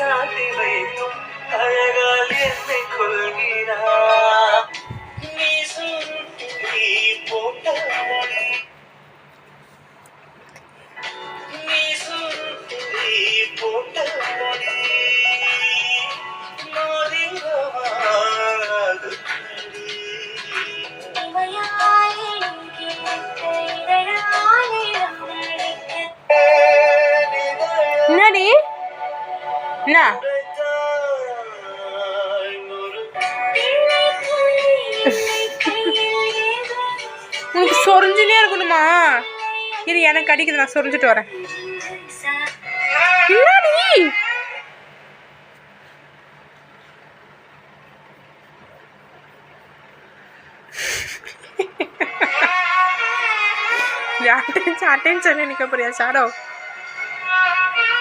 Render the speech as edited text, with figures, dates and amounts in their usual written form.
சாத்தி வைக்கும் அழகால் என்னை கொள்கிறார். நீ சுருட்டி போட்ட மொழி, நீ சுருட்டி போட்ட மொழி மோதிரமானது. என்னடி என்ன உனக்கு சொரிஞ்சுனே இருக்கணுமா? இது எனக்கு அடிக்குது, நான் சொரிஞ்சிட்டு வரேன். என்னடி அட்டென்ஷன் நினைக்க போறியா ஷாடோ?